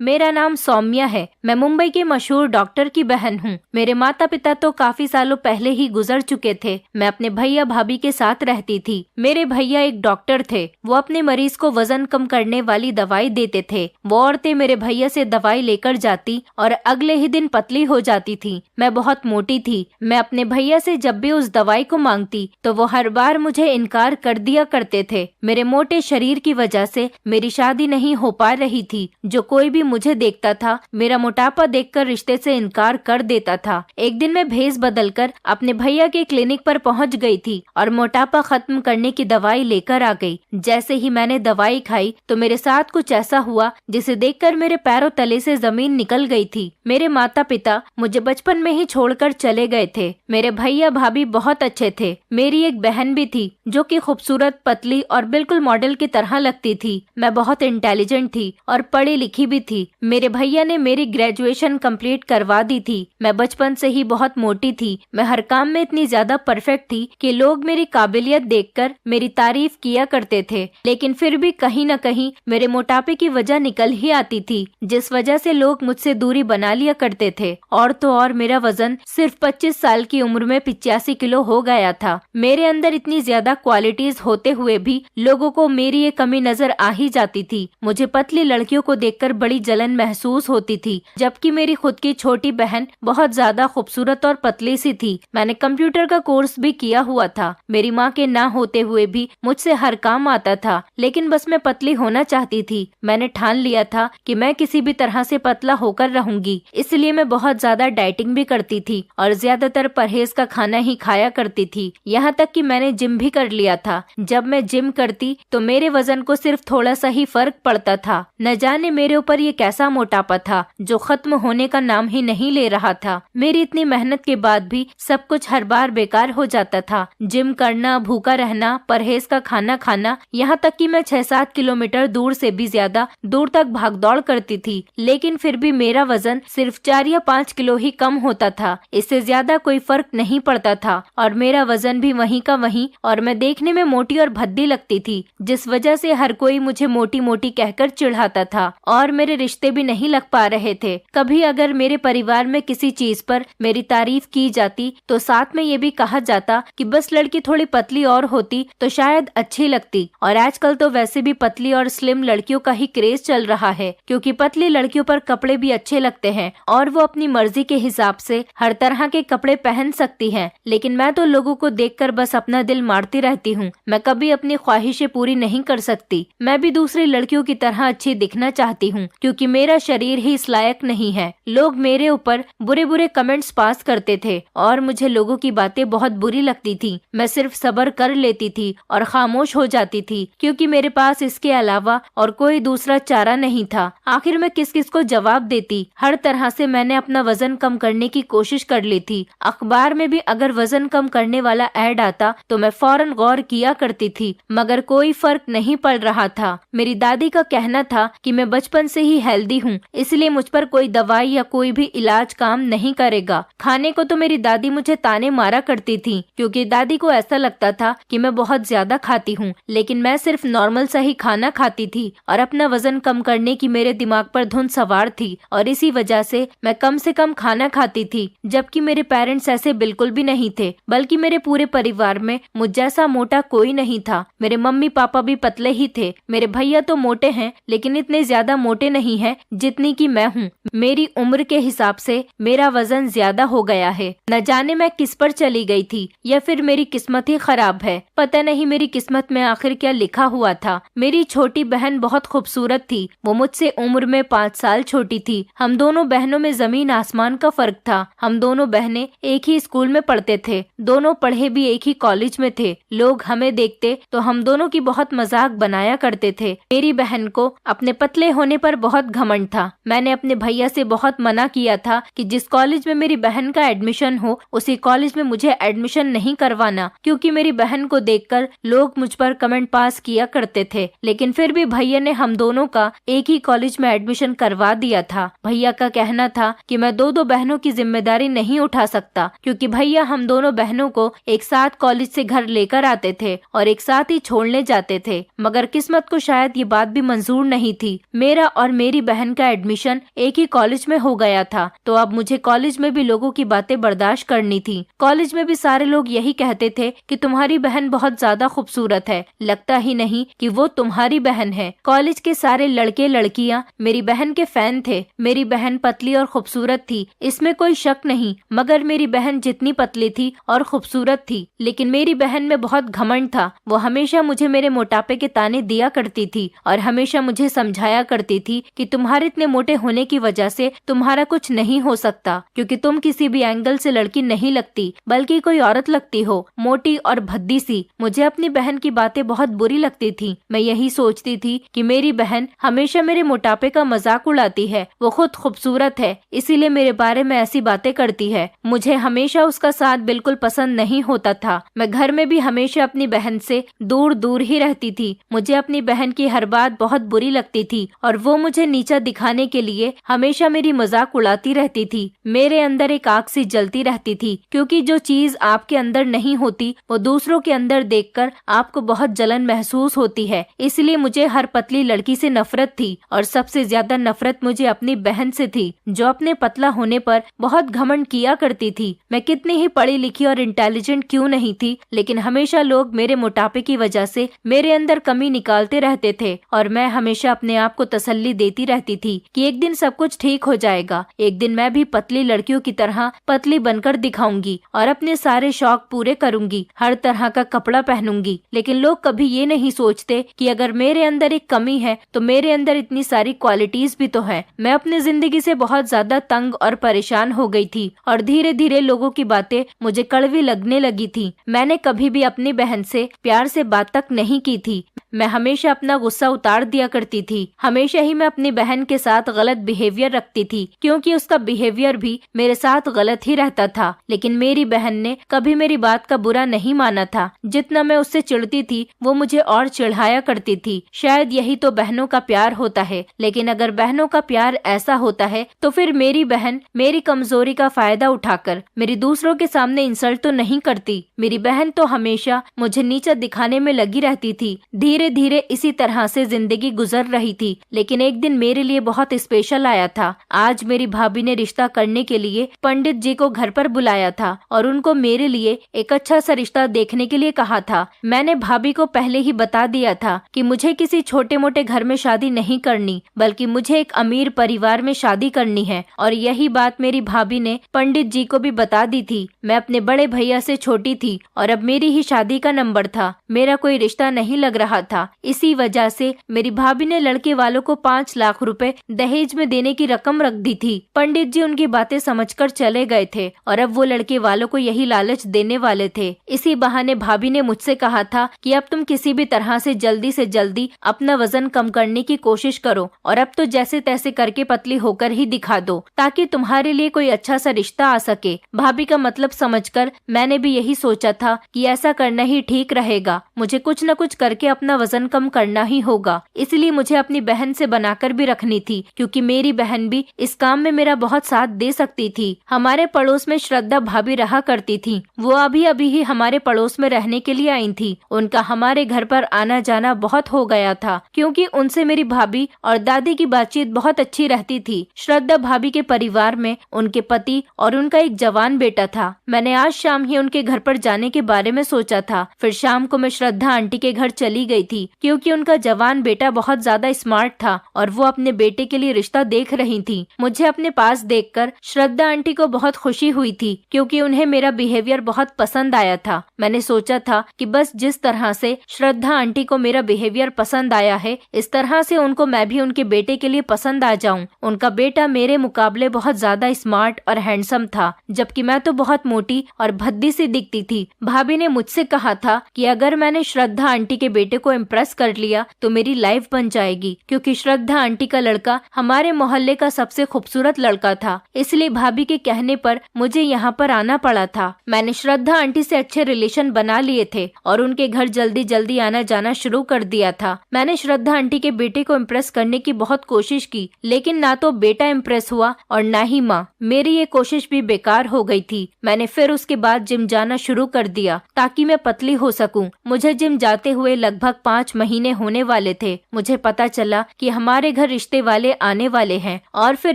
मेरा नाम सौम्या है। मैं मुंबई के मशहूर डॉक्टर की बहन हूँ। मेरे माता पिता तो काफी सालों पहले ही गुजर चुके थे। मैं अपने भैया भाभी के साथ रहती थी। मेरे भैया एक डॉक्टर थे। वो अपने मरीज को वजन कम करने वाली दवाई देते थे। वो औरतें मेरे भैया से दवाई लेकर जाती और अगले ही दिन पतली हो जाती थी। मैं बहुत मोटी थी। मैं अपने भैया से जब भी उस दवाई को मांगती तो वो हर बार मुझे इनकार कर दिया करते थे। मेरे मोटे शरीर की वजह से मेरी शादी नहीं हो पा रही थी। जो कोई भी मुझे देखता था मेरा मोटापा देखकर रिश्ते से इनकार कर देता था। एक दिन मैं भेस बदलकर अपने भैया के क्लिनिक पर पहुंच गई थी और मोटापा खत्म करने की दवाई लेकर आ गई। जैसे ही मैंने दवाई खाई तो मेरे साथ कुछ ऐसा हुआ जिसे देखकर मेरे पैरों तले से जमीन निकल गई थी। मेरे माता पिता मुझे बचपन में ही छोड़कर चले गए थे। मेरे भैया भाभी बहुत अच्छे थे। मेरी एक बहन भी थी जो कि खूबसूरत, पतली और बिल्कुल मॉडल की तरह लगती थी। मैं बहुत इंटेलिजेंट थी और पढ़ी लिखी भी थी। मेरे भैया ने मेरी ग्रेजुएशन कंप्लीट करवा दी थी। मैं बचपन से ही बहुत मोटी थी। मैं हर काम में इतनी ज्यादा परफेक्ट थी कि लोग मेरी काबिलियत देखकर मेरी तारीफ किया करते थे। लेकिन फिर भी कहीं न कहीं मेरे मोटापे की वजह निकल ही आती थी, जिस वजह से लोग मुझसे दूरी बना लिया करते थे। और तो और मेरा वजन सिर्फ 25 साल की उम्र में 85 किलो हो गया था। मेरे अंदर इतनी ज्यादा क्वालिटीज होते हुए भी लोगों को मेरी ये कमी नजर आ ही जाती थी। मुझे पतली लड़कियों को देखकर बड़ी जलन महसूस होती थी, जबकि मेरी खुद की छोटी बहन बहुत ज्यादा खूबसूरत और पतली सी थी। मैंने कंप्यूटर का कोर्स भी किया हुआ था। मेरी माँ के ना होते हुए भी मुझसे हर काम आता था, लेकिन बस मैं पतली होना चाहती थी। मैंने ठान लिया था कि मैं किसी भी तरह से पतला होकर रहूंगी। इसलिए मैं बहुत ज्यादा डाइटिंग भी करती थी और ज्यादातर परहेज का खाना ही खाया करती थी। यहाँ तक कि मैंने जिम भी कर लिया था। जब मैं जिम करती तो मेरे वजन को सिर्फ थोड़ा सा ही फर्क पड़ता था। न जाने मेरे ऊपर ये कैसा मोटापा था जो खत्म होने का नाम ही नहीं ले रहा था। मेरी इतनी मेहनत के बाद भी सब कुछ हर बार बेकार हो जाता था। जिम करना, भूखा रहना, परहेज का खाना खाना, यहाँ तक कि मैं 6-7 किलोमीटर दूर से भी ज्यादा दूर तक भागदौड़ करती थी, लेकिन फिर भी मेरा वजन सिर्फ 4 या 5 किलो ही कम होता था। इससे ज्यादा कोई फर्क नहीं पड़ता था और मेरा वजन भी वहीं का वहीं, और मैं देखने में मोटी और भद्दी लगती थी, जिस वजह से हर कोई मुझे मोटी मोटी कहकर चिढ़ाता था और मेरे रिश्ते भी नहीं लग पा रहे थे। कभी अगर मेरे परिवार में किसी चीज पर मेरी तारीफ की जाती तो साथ में ये भी कहा जाता कि बस लड़की थोड़ी पतली और होती तो शायद अच्छी लगती। और आजकल तो वैसे भी पतली और स्लिम लड़कियों का ही क्रेज चल रहा है, क्योंकि पतली लड़कियों पर कपड़े भी अच्छे लगते हैं और वो अपनी मर्जी के हिसाब से हर तरह के कपड़े पहन सकती हैं। लेकिन मैं तो लोगों को देखकर बस अपना दिल मारती रहती हूँ। मैं कभी अपनी ख्वाहिशें पूरी नहीं कर सकती। मैं भी दूसरी लड़कियों की तरह अच्छी दिखना चाहती हूँ, क्योंकि मेरा शरीर ही इस लायक नहीं है। लोग मेरे ऊपर बुरे बुरे कमेंट्स पास करते थे और मुझे लोगों की बातें बहुत बुरी लगती थी। मैं सिर्फ सब्र कर लेती थी और खामोश हो जाती थी, क्योंकि मेरे पास इसके अलावा और कोई दूसरा चारा नहीं था। आखिर मैं किस किस को जवाब देती। हर तरह से मैंने अपना वजन कम करने की कोशिश कर ली थी। अखबार में भी अगर वजन कम करने वाला ऐड आता तो मैं फौरन गौर किया करती थी, मगर कोई फर्क नहीं पड़ रहा था। मेरी दादी का कहना था कि मैं बचपन से ही हेल्दी हूँ, इसलिए मुझ पर कोई दवाई या कोई भी इलाज काम नहीं करेगा। खाने को तो मेरी दादी मुझे ताने मारा करती थी, क्योंकि दादी को ऐसा लगता था कि मैं बहुत ज्यादा खाती हूँ, लेकिन मैं सिर्फ नॉर्मल सा ही खाना खाती थी और अपना वजन कम करने की मेरे दिमाग पर धुन सवार थी और इसी वजह से मैं कम से कम खाना खाती थी। जबकि मेरे पेरेंट्स ऐसे बिल्कुल भी नहीं थे, बल्कि मेरे पूरे परिवार में मुझ जैसा मोटा कोई नहीं था। मेरे मम्मी पापा भी पतले ही थे। मेरे भैया तो मोटे हैं, लेकिन इतने ज्यादा मोटे नहीं हैं जितनी कि मैं हूँ। मेरी उम्र के हिसाब से मेरा वजन ज्यादा हो गया है। न जाने मैं किस पर चली गई थी या फिर मेरी किस्मत ही खराब है। पता नहीं मेरी किस्मत में आखिर क्या लिखा हुआ था। मेरी छोटी बहन बहुत खूबसूरत थी। वो मुझसे उम्र में 5 साल छोटी थी। हम दोनों बहनों में जमीन आसमान का फर्क था। हम दोनों बहनें एक ही स्कूल में पढ़ते थे, दोनों पढ़े भी एक ही कॉलेज में थे। लोग हमें देखते तो हम दोनों की बहुत मजाक बनाया करते थे। मेरी बहन को अपने पतले होने पर बहुत घमंड था। मैंने अपने भैया से बहुत मना किया था कि जिस कॉलेज में मेरी बहन का एडमिशन हो उसी कॉलेज में मुझे एडमिशन नहीं करवाना, क्योंकि मेरी बहन को देखकर लोग मुझ पर कमेंट पास किया करते थे। लेकिन फिर भी भैया ने हम दोनों का एक ही कॉलेज में एडमिशन करवा दिया था। भैया का कहना था कि मैं दो बहनों की जिम्मेदारी नहीं उठा सकता, क्योंकि भैया हम दोनों बहनों को एक साथ कॉलेज से घर लेकर आते थे और एक साथ ही छोड़ने जाते थे। मगर किस्मत को शायद ये बात भी मंजूर नहीं थी। मेरा और मेरी बहन का एडमिशन एक ही कॉलेज में हो गया था, तो अब मुझे कॉलेज में भी लोगों की बातें बर्दाश्त करनी थी। कॉलेज में भी सारे लोग यही कहते थे कि तुम्हारी बहन बहुत ज्यादा खूबसूरत है, लगता ही नहीं कि वो तुम्हारी बहन है। कॉलेज के सारे लड़के लड़कियां मेरी बहन के फैन थे। मेरी बहन पतली और खूबसूरत थी, इसमें कोई शक नहीं, मगर मेरी बहन जितनी पतली थी और खूबसूरत थी, लेकिन मेरी बहन में बहुत घमंड था। वो हमेशा मुझे मेरे मोटापे के ताने दिया करती थी और हमेशा मुझे समझाया करती थी कि तुम्हारे इतने मोटे होने की वजह से तुम्हारा कुछ नहीं हो सकता, क्योंकि तुम किसी भी एंगल से लड़की नहीं लगती, बल्कि कोई औरत लगती हो, मोटी और भद्दी सी। मुझे अपनी बहन की बातें बहुत बुरी लगती थी। मैं यही सोचती थी कि मेरी बहन हमेशा मेरे मोटापे का मजाक उड़ाती है, वो खुद खूबसूरत है, इसीलिए मेरे बारे में ऐसी बातें करती है। मुझे हमेशा उसका साथ बिल्कुल पसंद नहीं होता था। मैं घर में भी हमेशा अपनी बहन से दूर दूर ही रहती थी। मुझे अपनी बहन की हर बात बहुत बुरी लगती थी और वो मुझे नीचा दिखाने के लिए हमेशा मेरी मजाक उड़ाती रहती थी। मेरे अंदर एक आग सी जलती रहती थी, क्योंकि जो चीज आपके अंदर नहीं होती वो दूसरों के अंदर देखकर आपको बहुत जलन महसूस होती है। इसलिए मुझे हर पतली लड़की से नफरत थी और सबसे ज्यादा नफरत मुझे अपनी बहन से थी, जो अपने पतला होने पर बहुत घमंड किया करती थी। मैं कितनी ही पढ़ी लिखी और इंटेलिजेंट क्यों नहीं थी, लेकिन हमेशा लोग मेरे मोटापे की वजह से मेरे अंदर कमी निकालते रहते थे और मैं हमेशा अपने आप को तसल्ली देती रहती थी कि एक दिन सब कुछ ठीक हो जाएगा, एक दिन मैं भी पतली लड़कियों की तरह पतली बनकर दिखाऊंगी और अपने सारे शौक पूरे करूंगी, हर तरह का कपड़ा पहनूंगी। लेकिन लोग कभी ये नहीं सोचते कि अगर मेरे अंदर एक कमी है तो मेरे अंदर इतनी सारी क्वालिटीज भी तो है। मैं अपनी जिंदगी से बहुत ज्यादा तंग और परेशान हो गई थी और धीरे धीरे लोगों की बातें मुझे कड़वी लगने लगी थी। मैंने कभी भी अपनी बहन से प्यार से बात तक नहीं की थी। मैं हमेशा अपना गुस्सा उतार दिया करती थी। हमेशा ही मैं अपनी बहन के साथ गलत बिहेवियर रखती थी, क्योंकि उसका बिहेवियर भी मेरे साथ गलत ही रहता था। लेकिन मेरी बहन ने कभी मेरी बात का बुरा नहीं माना था। जितना मैं उससे चिढ़ती थी वो मुझे और चिढ़ाया करती थी। शायद यही तो बहनों का प्यार होता है। लेकिन अगर बहनों का प्यार ऐसा होता है तो फिर मेरी बहन मेरी कमजोरी का फायदा उठाकर मेरी दूसरों के सामने इंसल्ट तो नहीं करती। मेरी बहन तो हमेशा मुझे नीचा दिखाने में लगी रहती थी। धीरे धीरे इसी तरह से जिंदगी गुजर रही थी। लेकिन एक दिन मेरे लिए बहुत स्पेशल आया था। आज मेरी भाभी ने रिश्ता करने के लिए पंडित जी को घर पर बुलाया था और उनको मेरे लिए एक अच्छा सा रिश्ता देखने के लिए कहा था। मैंने भाभी को पहले ही बता दिया था कि मुझे किसी छोटे मोटे घर में शादी नहीं करनी, बल्कि मुझे एक अमीर परिवार में शादी करनी है। और यही बात मेरी भाभी ने पंडित जी को भी बता दी थी। मैं अपने बड़े भैया से छोटी थी और अब मेरी ही शादी का नंबर था। मेरा कोई रिश्ता नहीं लग रहा था। इसी वजह से मेरी भाभी ने लड़के वालों को 5 लाख रुपए दहेज में देने की रकम रख दी थी। पंडित जी उनकी बातें समझकर चले गए थे और अब वो लड़के वालों को यही लालच देने वाले थे। इसी बहाने भाभी ने मुझसे कहा था कि अब तुम किसी भी तरह से जल्दी अपना वजन कम करने की कोशिश करो और अब तो जैसे तैसे करके पतली होकर ही दिखा दो, ताकि तुम्हारे लिए कोई अच्छा सा रिश्ता आ सके। भाभी का मतलब समझकर मैंने भी यही सोचा था कि ऐसा करना ही ठीक रहेगा। मुझे कुछ न कुछ करके अपना वजन कम करना ही होगा। इसलिए मुझे अपनी बहन से बनाकर भी रखनी थी, क्योंकि मेरी बहन भी इस काम में मेरा बहुत साथ दे सकती थी। हमारे पड़ोस में श्रद्धा भाभी रहा करती थी। वो अभी अभी ही हमारे पड़ोस में रहने के लिए आई थी। उनका हमारे घर पर आना जाना बहुत हो गया था, क्योंकि उनसे मेरी भाभी और दादी की बातचीत बहुत अच्छी रहती थी। श्रद्धा भाभी के परिवार में उनके पति और उनका एक जवान बेटा था। मैंने आज शाम ही उनके घर पर जाने के बारे में सोचा था। फिर शाम को मैं श्रद्धा आंटी के घर चली गई थी, क्योंकि उनका जवान बेटा बहुत ज्यादा स्मार्ट था और वो अपने बेटे के लिए रिश्ता देख रही थी। मुझे अपने पास देखकर श्रद्धा आंटी को बहुत खुशी हुई थी, क्योंकि उन्हें मेरा बिहेवियर बहुत पसंद आया था। मैंने सोचा था कि बस जिस तरह से श्रद्धा आंटी को मेरा बिहेवियर पसंद आया है, इस तरह से उनको मैं भी उनके बेटे के लिए पसंद आ जाऊं। उनका बेटा मेरे मुकाबले बहुत ज्यादा स्मार्ट और हैंडसम था, जबकि मैं तो बहुत मोटी और भद्दी सी दिखती थी। भाभी ने मुझसे कहा था कि अगर मैंने श्रद्धा आंटी के बेटे को इम्प्रेस कर लिया तो मेरी लाइफ बन जाएगी, क्योंकि श्रद्धा आंटी का लड़का हमारे मोहल्ले का सबसे खूबसूरत लड़का था। इसलिए भाभी के कहने पर मुझे यहाँ पर आना पड़ा था। मैंने श्रद्धा आंटी से अच्छे रिलेशन बना लिए थे और उनके घर जल्दी जल्दी आना जाना शुरू कर दिया था। मैंने श्रद्धा आंटी के बेटे को इम्प्रेस करने की बहुत कोशिश की, लेकिन ना तो बेटा इम्प्रेस हुआ और ना ही माँ। मेरी ये कोशिश भी बेकार हो गई थी। मैंने फिर उसके बाद जिम जाना शुरू कर दिया ताकि मैं पतली हो सकूं। मुझे जिम जाते हुए लगभग 5 महीने होने वाले थे। मुझे पता चला कि हमारे घर रिश्ते वाले आने वाले हैं। और फिर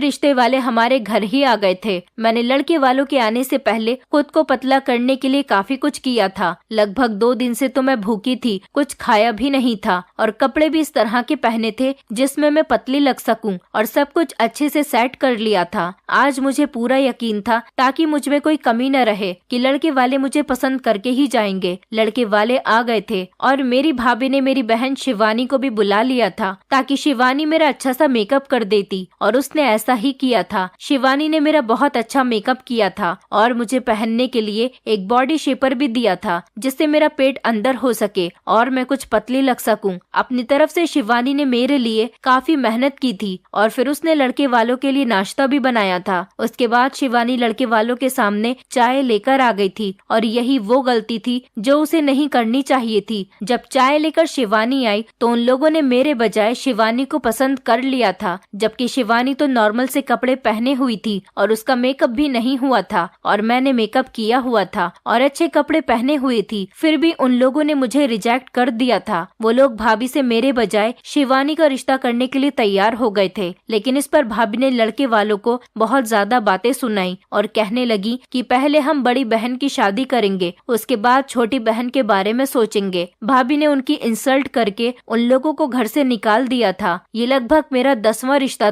रिश्ते वाले हमारे घर ही आ गए थे। मैंने लड़के वालों के आने से पहले खुद को पतला करने के लिए काफी कुछ किया था। लगभग 2 दिन से तो मैं भूखी थी, कुछ खाया भी नहीं था और कपड़े भी इस तरह के पहने थे जिसमें मैं पतली लग सकूं, और सब कुछ अच्छे से सेट कर लिया था। आज मुझे पूरा यकीन था, ताकि मुझ में कोई कमी न रहे, कि लड़के वाले मुझे पसंद करके ही जाएंगे। लड़के वाले आ गए थे और मेरी भाभी ने मेरी बहन शिवानी को भी बुला लिया था, ताकि शिवानी मेरा अच्छा सा मेकअप कर देती, और उसने ऐसा ही किया था। शिवानी ने मेरा बहुत अच्छा मेकअप किया था और मुझे पहनने के लिए एक बॉडी शेपर भी दिया था, जिससे मेरा पेट अंदर हो सके और मैं कुछ पतली लग सकूं। अपनी तरफ से शिवानी ने मेरे लिए काफी मेहनत की थी और फिर उसने लड़के वालों के लिए नाश्ता भी बनाया था। उसके बाद शिवानी लड़के वालों के सामने चाय लेकर आ गई थी, और यही वो गलती थी जो उसे नहीं करनी चाहिए थी। जब चाय लेकर शिवानी आई तो उन लोगों ने मेरे बजाय शिवानी को पसंद कर लिया था, जबकि शिवानी तो नॉर्मल से कपड़े पहने हुई थी और उसका मेकअप भी नहीं हुआ था, और मैंने मेकअप किया हुआ था और अच्छे कपड़े पहने हुए थी। फिर भी उन लोगों ने मुझे रिजेक्ट कर दिया था। वो लोग भाभी से मेरे बजाय शिवानी का रिश्ता करने के लिए तैयार हो गए थे, लेकिन इस पर भाभी ने लड़के वालों को बहुत ज्यादा बातें सुनाई और कहने लगी कि पहले हम बड़ी बहन की शादी करेंगे, उसके बाद छोटी बहन के बारे में सोचेंगे। भाभी ने उनकी इंसल्ट करके उन लोगों को घर से निकाल दिया था। ये लगभग मेरा 10वां रिश्ता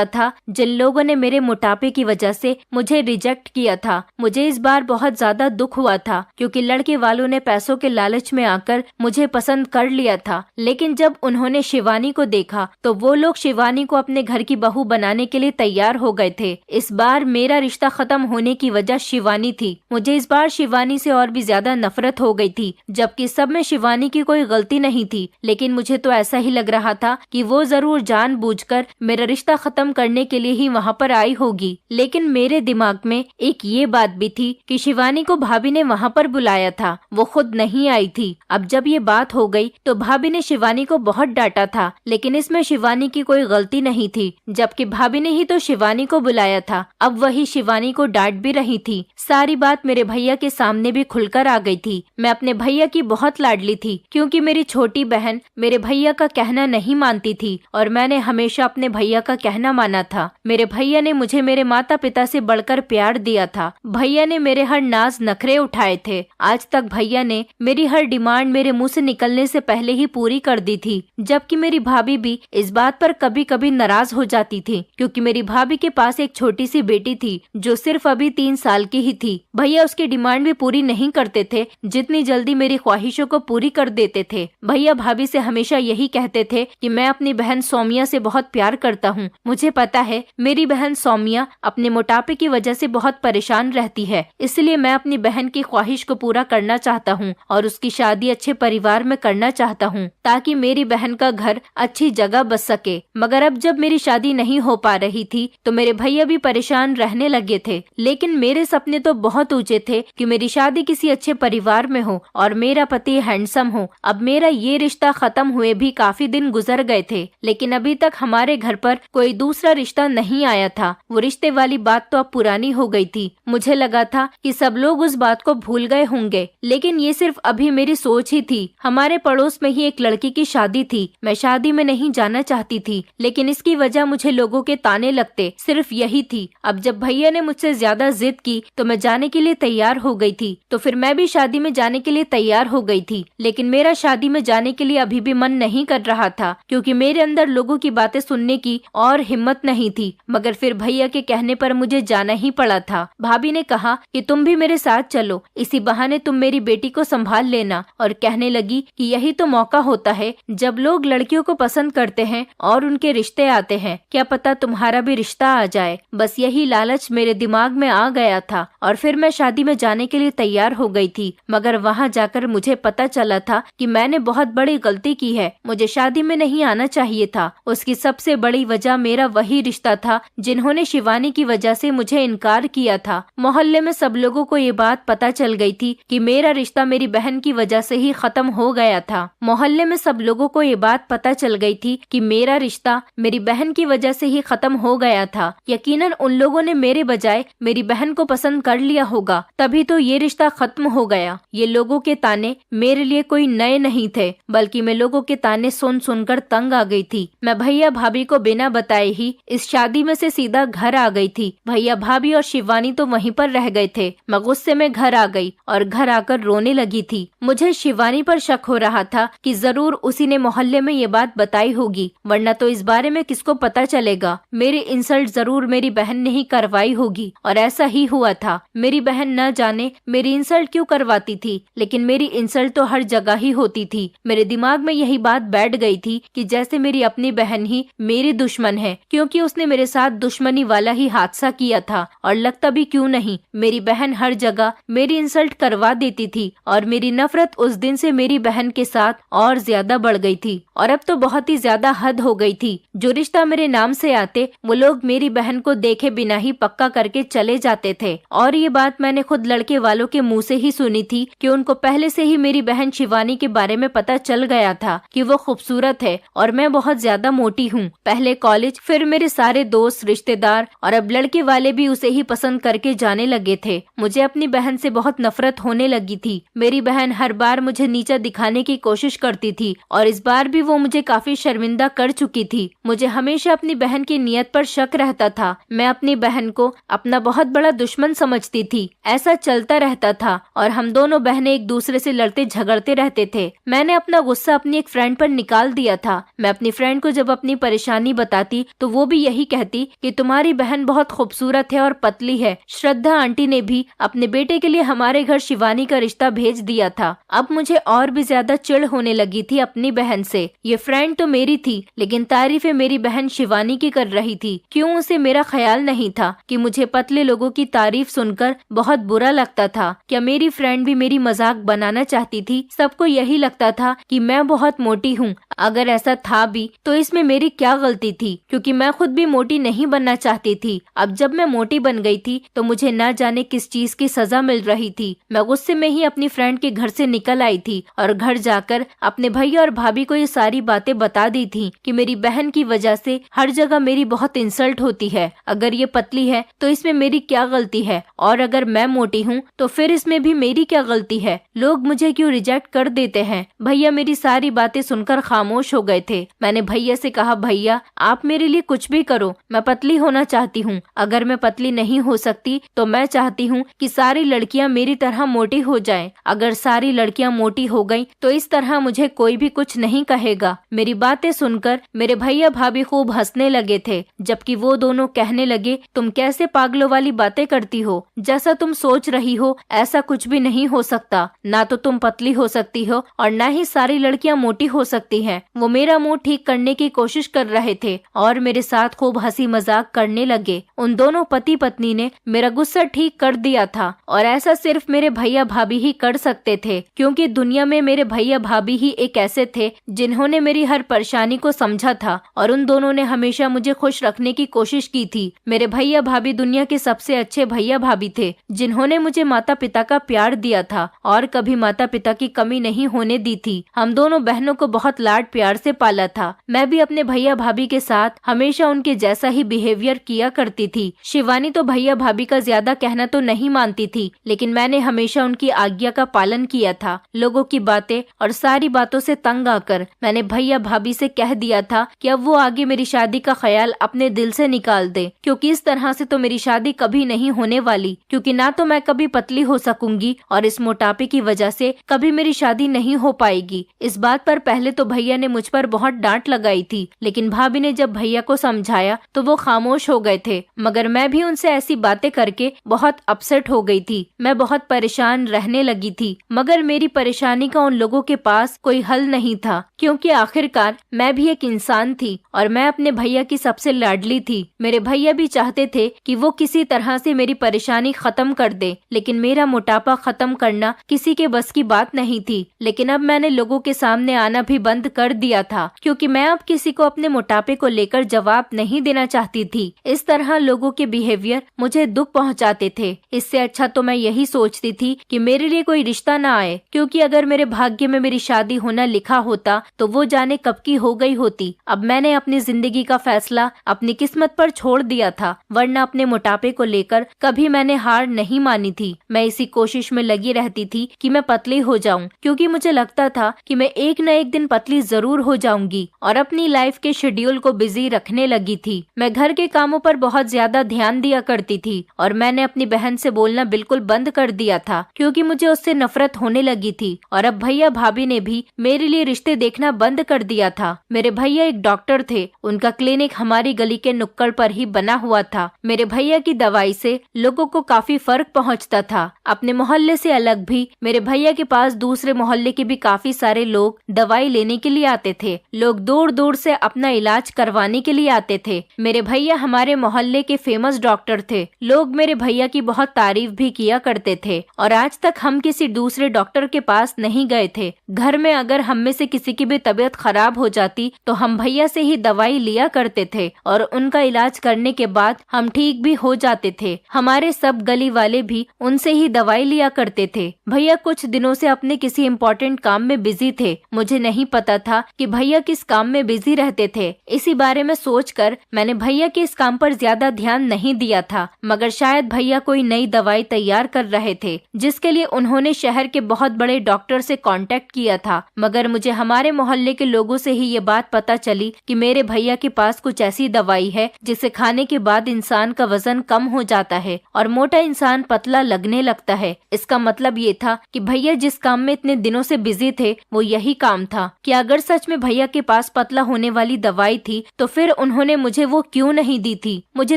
था जिन लोगों ने मेरे मोटापे की वजह से मुझे रिजेक्ट किया था। मुझे इस बार बहुत ज्यादा दुख हुआ था, क्योंकि लड़के वालों ने पैसों के लालच में आकर मुझे पसंद कर लिया था। लेकिन जब उन्होंने शिवानी को देखा तो वो लोग शिवानी को अपने घर की बहू बनाने के लिए तैयार हो गए थे। इस बार मेरा रिश्ता खत्म होने की वजह शिवानी थी। मुझे इस बार शिवानी से और भी ज्यादा नफरत हो गई थी, जबकि सब में शिवानी की कोई गलती नहीं थी। लेकिन मुझे तो ऐसा ही लग रहा था कि वो जरूर जानबूझकर मेरा रिश्ता खत्म करने के लिए ही वहाँ पर आई होगी। लेकिन मेरे दिमाग में एक ये बात भी थी कि शिवानी को भाभी ने वहाँ पर बुलाया था, वो खुद नहीं आई थी। अब जब ये बात हो गई तो भाभी ने शिवानी को बहुत डांटा था, लेकिन इसमें शिवानी की कोई गलती नहीं थी, जबकि भाभी ने ही तो शिवानी को बुलाया था। अब वही शिवानी को डांट भी रही थी। सारी बात मेरे भैया के सामने भी खुलकर आ गई थी। मैं अपने भैया की बहुत लाडली थी, क्योंकि मेरी छोटी बहन मेरे भैया का कहना नहीं मानती थी और मैंने हमेशा अपने भैया का कहना माना था। मेरे भैया ने मुझे मेरे माता पिता से बढ़कर प्यार दिया था। भैया ने मेरे हर नाज नखरे उठाए थे। आज तक भैया ने मेरी हर डिमांड मेरे मुंह से निकलने से पहले ही पूरी कर दी थी, जबकि मेरी भाभी भी इस बात पर कभी कभी नाराज हो जाती थी, क्योंकि मेरी भाभी के पास एक छोटी सी बेटी थी जो सिर्फ अभी 3 साल की ही थी। भैया उसकी डिमांड भी पूरी नहीं करते थे, जितनी जल्दी मेरी ख्वाहिशों को पूरी कर देते थे। भैया भाभी से हमेशा यही कहते थे कि मैं अपनी बहन सौम्या से बहुत प्यार करता हूँ। मुझे पता है मेरी बहन सौम्या अपने मोटापे की वजह से बहुत परेशान रहती है, इसलिए मैं अपनी बहन की ख्वाहिश को पूरा करना चाहता हूँ और उसकी शादी अच्छे परिवार में करना चाहता हूँ, ताकि मेरी बहन का घर अच्छी जगह बस सके। मगर अब जब मेरी शादी नहीं हो पा रही थी तो मेरे भैया भी परेशान रहने लगे थे। लेकिन मेरे सपने तो बहुत ऊंचे थे कि मेरी शादी किसी अच्छे परिवार में हो और मेरा पति हैंडसम हो। अब मेरा ये रिश्ता खत्म हुए भी काफी दिन गुजर गए थे, लेकिन अभी तक हमारे घर पर कोई दूसरा रिश्ता नहीं आया था। वो रिश्ते वाली बात तो अब पुरानी हो गई थी। मुझे लगा था कि सब लोग उस बात को भूल गए होंगे, लेकिन ये सिर्फ अभी मेरी सोच ही थी। हमारे पड़ोस में ही एक लड़की की शादी थी। मैं शादी में नहीं जाना चाहती थी, लेकिन इसकी वजह मुझे लोगों के ताने लगते, सिर्फ यही थी। अब जब भैया ने मुझसे ज्यादा जिद की तो मैं जाने के लिए तैयार हो गई थी। तो फिर मैं भी शादी में जाने के लिए तैयार हो गई थी, लेकिन मेरा शादी में जाने के लिए अभी भी मन नहीं कर रहा था, क्योंकि मेरे अंदर लोगों की बातें सुनने की और हिम्मत नहीं थी। मगर फिर भैया के कहने पर मुझे जाना ही पड़ा था। भाभी ने कहा कि तुम भी मेरे साथ चलो, इसी बहाने तुम मेरी बेटी को संभाल लेना, और कहने लगी कि यही तो मौका होता है जब लोग लड़कियों को पसंद करते हैं और उनके रिश्ते आते हैं, क्या पता तुम्हारा भी रिश्ता आ जाए। बस यही लालच मेरे दिमाग में आ गया था और फिर मैं शादी में जाने के लिए तैयार हो गई थी। मगर वहाँ जाकर मुझे पता चला था कि मैंने बहुत बड़ी गलती की है। मुझे शादी में नहीं आना चाहिए था। उसकी सबसे बड़ी वजह मेरा वही रिश्ता था जिन्होंने शिवानी की वजह से मुझे इनकार किया था। मोहल्ले में सब लोगों को ये बात पता चल गई थी कि मेरा रिश्ता मेरी बहन की वजह से ही खत्म हो गया था। मोहल्ले में सब लोगों को ये बात पता चल गई थी कि मेरा रिश्ता मेरी बहन की वजह से ही खत्म हो गया था। यकीनन उन लोगों ने मेरे बजाय मेरी बहन को पसंद कर लिया होगा, तभी तो ये रिश्ता खत्म हो गया। ये लोगों के ताने मेरे लिए कोई नए नहीं थे, बल्कि मैं लोगों के ताने सुन सुनकर तंग आ गई थी। मैं भैया भाभी को बिना बताए ही इस शादी में से सीधा घर आ गई थी। भैया भाभी और शिवानी तो वहीं पर रह गए थे। मैं गुस्से में घर आ गई और घर आकर रोने लगी थी। मुझे शिवानी पर शक हो रहा था कि जरूर उसी ने मोहल्ले में ये बात बताई होगी, वरना तो इस बारे में किसको पता चलेगा। मेरी इंसल्ट जरूर मेरी बहन ने ही करवाई होगी और ऐसा ही हुआ था। मेरी बहन न जाने मेरी इंसल्ट क्यों करवाती थी, लेकिन मेरी इंसल्ट तो हर जगह ही होती थी। मेरे दिमाग में यही बात बैठ गई थी कि जैसे मेरी अपनी बहन ही मेरी दुश्मन है, क्योंकि उसने मेरे साथ दुश्मनी वाला ही हादसा किया था। और लगता भी क्यों नहीं, मेरी बहन हर जगह मेरी इंसल्ट करवा देती थी और मेरी नफरत उस दिन से मेरी बहन के साथ और ज्यादा बढ़ गई थी। और अब तो बहुत ही ज्यादा हद हो गई थी। जो रिश्ता मेरे नाम से आते वो लोग मेरी बहन को देखे बिना ही पक्का करके चले जाते थे। और ये बात मैंने खुद लड़के वालों के मुंह से ही सुनी थी कि उनको पहले से ही मेरी बहन शिवानी के बारे में पता चल गया था कि वो खूबसूरत है और मैं बहुत ज्यादा मोटी हूँ। पहले कॉलेज, फिर मेरे सारे दोस्त, रिश्तेदार और अब लड़के वाले भी उसे ही पसंद करके जाने लगे थे। मुझे अपनी बहन से बहुत नफरत होने लगी थी। मेरी बहन हर बार मुझे नीचा दिखाने की कोशिश करती थी और इस बार भी वो मुझे काफी शर्मिंदा कर चुकी थी। मुझे हमेशा अपनी बहन की नीयत पर शक रहता था। मैं अपनी बहन को अपना बहुत बड़ा दुश्मन समझती थी। ऐसा चलता रहता था और हम दोनों बहनें एक दूसरे से लड़ते झगड़ते रहते थे। मैंने अपना गुस्सा अपनी एक फ्रेंड पर निकाल दिया था। मैं अपनी फ्रेंड को जब अपनी परेशानी बताती तो वो भी यही कहती कि तुम्हारी बहन बहुत खूबसूरत है और पतली है। श्रद्धा आंटी ने भी अपने बेटे के लिए हमारे घर शिवानी का रिश्ता भेज दिया था। अब मुझे और भी ज्यादा चिढ़ होने लगी थी अपनी बहन से। ये फ्रेंड तो मेरी थी, लेकिन तारीफें मेरी बहन शिवानी की कर रही थी। क्यों उसे मेरा ख्याल नहीं था कि मुझे पतले लोगों की तारीफ सुनकर बहुत बुरा लगता था? क्या मेरी फ्रेंड भी मेरी मजाक बनाना चाहती थी? सबको यही लगता था कि मैं बहुत मोटी हूँ। अगर ऐसा था भी तो इसमें मेरी क्या गलती थी, क्योंकि मैं खुद भी मोटी नहीं बनना चाहती थी। अब जब मैं मोटी बन गई थी तो मुझे न जाने किस चीज की सजा मिल रही थी। मैं गुस्से में ही अपनी फ्रेंड के घर से निकल आई थी और घर जाकर अपने भैया और भाभी को ये सारी बातें बता दी थी कि मेरी बहन की वजह से हर जगह मेरी बहुत इंसल्ट होती है। अगर ये पतली है तो इसमें मेरी क्या गलती है, और अगर मैं मोटी हूँ तो फिर इसमें भी मेरी क्या गलती है? लोग मुझे क्यों रिजेक्ट कर देते हैं? भैया मेरी सारी बातें सुनकर खामोश हो गए थे। मैंने भैया से कहा, भैया आप मेरे लिए कुछ भी करो, मैं पतली होना चाहती हूँ। अगर मैं पतली नहीं हो सकती तो मैं चाहती हूँ कि सारी लड़कियाँ मेरी तरह मोटी हो जाएं। अगर सारी लड़कियाँ मोटी हो गईं तो इस तरह मुझे कोई भी कुछ नहीं कहेगा। मेरी बातें सुनकर मेरे भैया भाभी खूब हंसने लगे थे, जबकि वो दोनों कहने लगे, तुम कैसे पागलों वाली बातें करती हो? जैसा तुम सोच रही हो ऐसा कुछ भी नहीं हो सकता। ना तो तुम पतली हो सकती हो और ना ही सारी लड़कियां मोटी हो सकती हैं। वो मेरा मुंह ठीक करने की कोशिश कर रहे थे और मेरे साथ खूब हंसी मजाक करने लगे। उन दोनों पति पत्नी ने मेरा गुस्सा ठीक कर दिया था और ऐसा सिर्फ मेरे भैया भाभी ही कर सकते थे, क्योंकि दुनिया में मेरे भैया भाभी ही एक ऐसे थे जिन्होंने मेरी हर परेशानी को समझा था और उन दोनों ने हमेशा मुझे खुश रखने की कोशिश की थी। मेरे भैया भाभी दुनिया के सबसे अच्छे भैया भाभी थे, जिन्होंने मुझे माता पिता का प्यार दिया था और कभी माता पिता की कमी नहीं होने दी थी। हम दोनों बहनों को बहुत लाड प्यार से पाला था। मैं भी अपने भैया भाभी के साथ हमेशा उनके जैसा ही बिहेवियर किया करती थी। शिवानी तो भैया भाभी का ज्यादा कहना तो नहीं मानती थी, लेकिन मैंने हमेशा उनकी आज्ञा का पालन किया था। लोगों की बातें और सारी बातों से तंग आकर मैंने भैया भाभी से कह दिया था कि अब वो आगे मेरी शादी का ख्याल अपने दिल से निकाल दे, क्योंकि इस तरह से तो मेरी शादी कभी नहीं होने वाली। क्योंकि ना तो मैं कभी पतली हो सकूंगी और इस मोटापे की वजह से कभी मेरी शादी नहीं हो पाएगी। इस बात पर पहले तो भैया ने मुझ पर बहुत डांट लगाई थी, लेकिन भाभी ने जब भैया को समझाया तो वो खामोश हो गए थे। मगर मैं भी उनसे ऐसी बातें करके बहुत अपसेट हो गई थी। मैं बहुत परेशान रहने लगी थी, मगर मेरी परेशानी का उन लोगों के पास कोई हल नहीं था, क्योंकि आखिरकार मैं भी एक इंसान थी और मैं अपने भैया की सबसे लाडली थी। मेरे भैया भी चाहते थे कि वो किसी तरह से मेरी परेशानी खत्म कर दे, लेकिन मेरा मोटापा खत्म करना किसी के बस की बात नहीं थी। लेकिन अब मैंने लोगों के सामने आना भी बंद कर दिया था, क्योंकि मैं अब किसी को अपने मोटापे को लेकर जवाब नहीं देना चाहती थी। इस तरह लोगों के बिहेवियर मुझे दुख पहुंचाते थे। इससे अच्छा तो मैं यही सोचती थी कि मेरे लिए कोई रिश्ता ना आए, क्योंकि अगर मेरे भाग्य में मेरी शादी होना लिखा होता तो वो जाने कब की हो गई होती। अब मैंने अपनी जिंदगी का फैसला अपनी किस्मत पर छोड़ दिया था, वरना अपने मोटापे को लेकर कभी मैंने हार नहीं मानी थी। मैं इसी कोशिश में लगी रहती थी कि मैं पतली हो जाऊं, क्योंकि मुझे लगता था कि मैं एक न एक दिन पतली जरूर हो जाऊंगी और अपनी लाइफ के शेड्यूल को बिजी रखने लगी थी। मैं घर के कामों पर बहुत ज्यादा ध्यान दिया करती थी और मैंने अपनी बहन से बोलना बिल्कुल बंद कर दिया था क्योंकि मुझे उससे नफरत होने लगी थी। और अब भैया भाभी ने भी मेरे लिए रिश्ते देखना बंद कर दिया था। मेरे भैया एक डॉक्टर थे, उनका क्लिनिक हमारी गली के नुक्कड़ पर ही बना हुआ था। मेरे भैया की दवाई से लोगों को काफी फर्क पहुंचता था। अपने मोहल्ले से अलग भी मेरे भैया के पास दूसरे मोहल्ले के भी काफी सारे लोग दवाई लेने के लिए आते थे। लोग दूर दूर से अपना इलाज करवाने के लिए आते थे। मेरे भैया हमारे मोहल्ले के फेमस डॉक्टर थे। लोग मेरे भैया की बहुत तारीफ भी किया करते थे और आज तक हम किसी दूसरे डॉक्टर के पास नहीं गए थे। घर में अगर हम में से किसी की भी तबीयत खराब हो जाती तो हम भैया से ही दवाई लिया करते थे और उनका इलाज करने के बाद हम ठीक भी हो जाते थे। हमारे सब गली वाले भी उनसे ही दवाई लिया करते थे। भैया कुछ दिनों से अपने किसी इम्पोर्टेंट काम में बिजी थे। मुझे नहीं पता था कि भैया किस काम में बिजी रहते थे। इसी बारे में सोचकर मैंने भैया के इस काम पर ज्यादा ध्यान नहीं दिया था, मगर शायद भैया कोई नई दवाई तैयार कर रहे थे जिसके लिए उन्होंने शहर के बहुत बड़े डॉक्टर से कांटेक्ट किया था। मगर मुझे हमारे मोहल्ले के लोगों से ही ये बात पता चली कि मेरे भैया के पास कुछ ऐसी दवाई है जिसे खाने के बाद इंसान का वजन कम हो जाता है और मोटा इंसान पतला लगने लगता है। इसका मतलब ये था कि भैया जिस काम में इतने दिनों से बिजी थे वो यही काम था कि अगर सच में भैया के पास पतला होने वाली दवाई थी तो फिर उन्होंने मुझे वो क्यों नहीं दी थी। मुझे